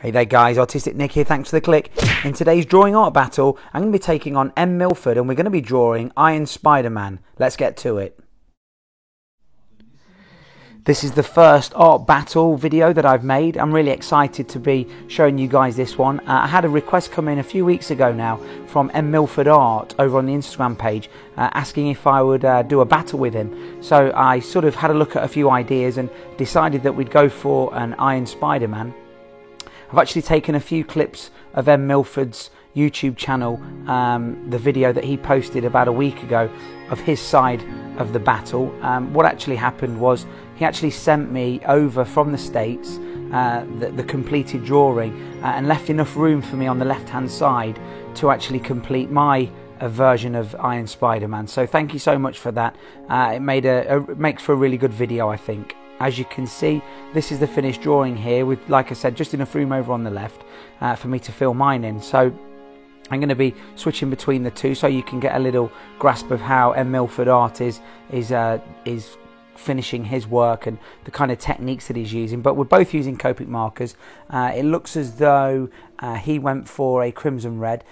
Hey there guys, Artistic Nick here, thanks for the click. In today's drawing art battle, I'm going to be taking on M Milford and we're going to be drawing Iron Spider-Man. Let's get to it. This is the first art battle video that I've made. I'm really excited to be showing you guys this one. I had a request come in a few weeks ago now from M Milford Art over on the Instagram page asking if I would do a battle with him. So I sort of had a look at a few ideas and decided that we'd go for an Iron Spider-Man. I've actually taken a few clips of M Milford's YouTube channel, the video that he posted about a week ago of his side of the battle. What actually happened was he actually sent me over from the States the completed drawing and left enough room for me on the left hand side to actually complete my version of Iron Spider-Man. So thank you so much for that. It makes for a really good video, I think. As you can see, this is the finished drawing here with, like I said, just enough room over on the left for me to fill mine in. So I'm going to be switching between the two so you can get a little grasp of how M Milford Art is finishing his work and the kind of techniques that he's using. But we're both using Copic markers. It looks as though he went for a crimson red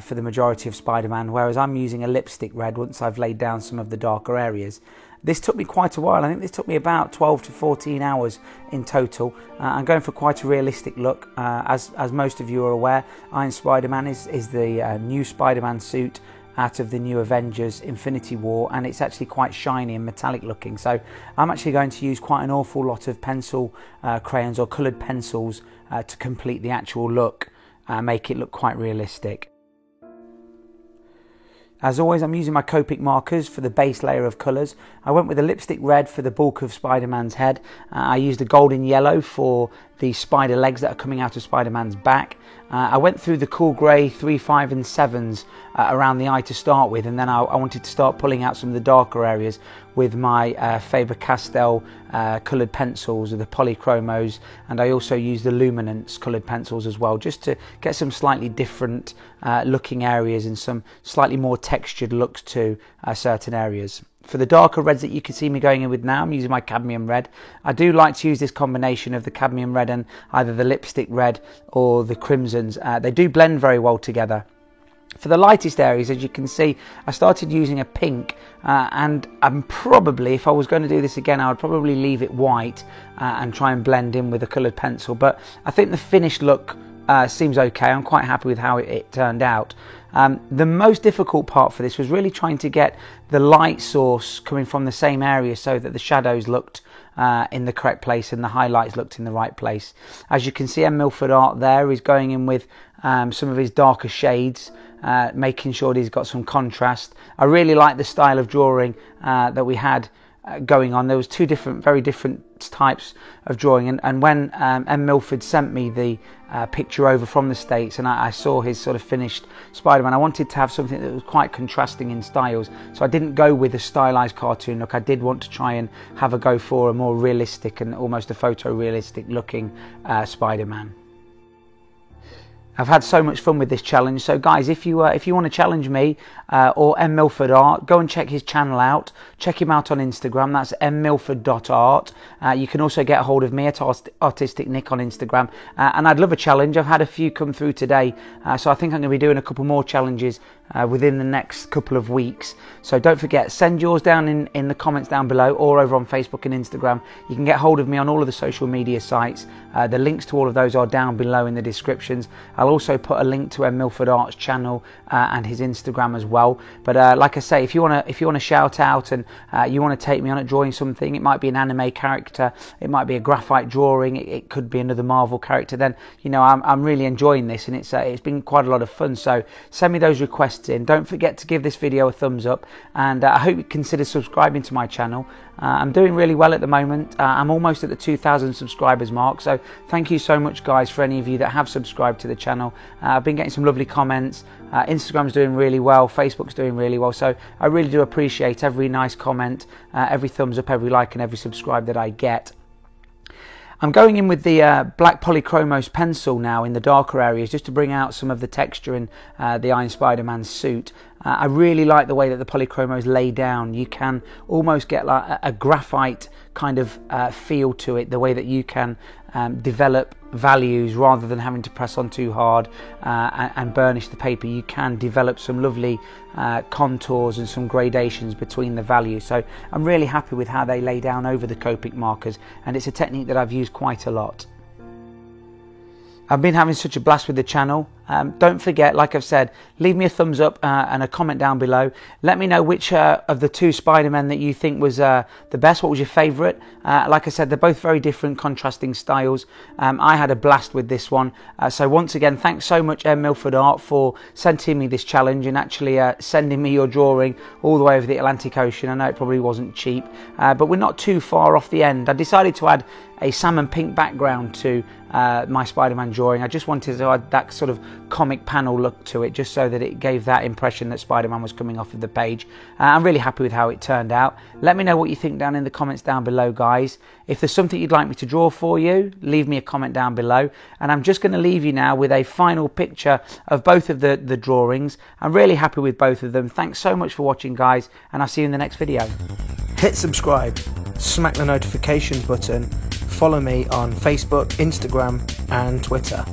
for the majority of Spider-Man, whereas I'm using a lipstick red once I've laid down some of the darker areas. This took me quite a while. I think this took me about 12 to 14 hours in total. I'm going for quite a realistic look. As most of you are aware, Iron Spider-Man is the new Spider-Man suit out of the new Avengers Infinity War, and it's actually quite shiny and metallic looking. So I'm actually going to use quite an awful lot of pencil crayons or coloured pencils to complete the actual look, make it look quite realistic. As always, I'm using my Copic markers for the base layer of colours. I went with a lipstick red for the bulk of Spider-Man's head. I used a golden yellow for the spider legs that are coming out of Spider-Man's back. I went through the cool grey 3, 5 and 7s around the eye to start with, and then I wanted to start pulling out some of the darker areas with my Faber-Castell coloured pencils, or the Polychromos, and I also used the Luminance coloured pencils as well, just to get some slightly different looking areas and some slightly more textured looks to certain areas. For the darker reds that you can see me going in with now, I'm using my cadmium red. I do like to use this combination of the cadmium red and either the lipstick red or the crimsons. They do blend very well together. For the lightest areas, as you can see, I started using a pink, and I'm probably, if I was going to do this again, I would probably leave it white and try and blend in with a coloured pencil. But I think the finished look seems okay. I'm quite happy with how it turned out. The most difficult part for this was really trying to get the light source coming from the same area so that the shadows looked in the correct place and the highlights looked in the right place. As you can see, M Milford Art there is going in with some of his darker shades, making sure that he's got some contrast. I really like the style of drawing that we had going on. There was two very different types of drawing, and when M Milford sent me the picture over from the States and I saw his sort of finished Spider-Man, I wanted to have something that was quite contrasting in styles, so I didn't go with a stylized cartoon look. I did want to try and have a go for a more realistic and almost a photorealistic looking Spider-Man. I've had so much fun with this challenge. So guys, if you want to challenge me or M Milford Art, go and check his channel out. Check him out on Instagram. That's mmilford.art. You can also get a hold of me at Artistic Nick on Instagram. And I'd love a challenge. I've had a few come through today, so I think I'm going to be doing a couple more challenges within the next couple of weeks. So don't forget, send yours down in the comments down below or over on Facebook and Instagram. You can get hold of me on all of the social media sites. The links to all of those are down below in the descriptions. I'll also put a link to M Milford Art's channel and his Instagram as well. But like I say, if you want to shout out and you want to take me on at drawing something, it might be an anime character, it might be a graphite drawing, it could be another Marvel character, then you know I'm really enjoying this, and it's been quite a lot of fun. So send me those requests in. Don't forget to give this video a thumbs up, and I hope you consider subscribing to my channel. I'm doing really well at the moment. I'm almost at the 2,000 subscribers mark, so thank you so much guys for any of you that have subscribed to the channel. I've been getting some lovely comments. Instagram's doing really well, Facebook's doing really well, so I really do appreciate every nice comment, every thumbs up, every like and every subscribe that I get. I'm going in with the black Polychromos pencil now in the darker areas, just to bring out some of the texture in the Iron Spider-Man suit. I really like the way that the Polychromos lay down. You can almost get like a graphite kind of feel to it, the way that you can develop values rather than having to press on too hard and burnish the paper. You can develop some lovely contours and some gradations between the values. So I'm really happy with how they lay down over the Copic markers, and it's a technique that I've used quite a lot. I've been having such a blast with the channel. Don't forget, like I've said, leave me a thumbs up and a comment down below. Let me know which of the two Spider-Men that you think was the best. What was your favourite? Like I said, they're both very different, contrasting styles. I had a blast with this one. So once again, thanks so much, Milford Art, for sending me this challenge and actually sending me your drawing all the way over the Atlantic Ocean. I know it probably wasn't cheap, but we're not too far off the end. I decided to add a salmon pink background to my Spider-Man drawing. I just wanted to add that sort of comic panel look to it, just so that it gave that impression that Spider-Man was coming off of the page. I'm really happy with how it turned out. Let me know what you think down in the comments down below, guys. If there's something you'd like me to draw for you, leave me a comment down below. And I'm just going to leave you now with a final picture of both of the drawings. I'm really happy with both of them. Thanks so much for watching, guys, and I'll see you in the next video. Hit subscribe, smack the notifications button, follow me on Facebook, Instagram and Twitter.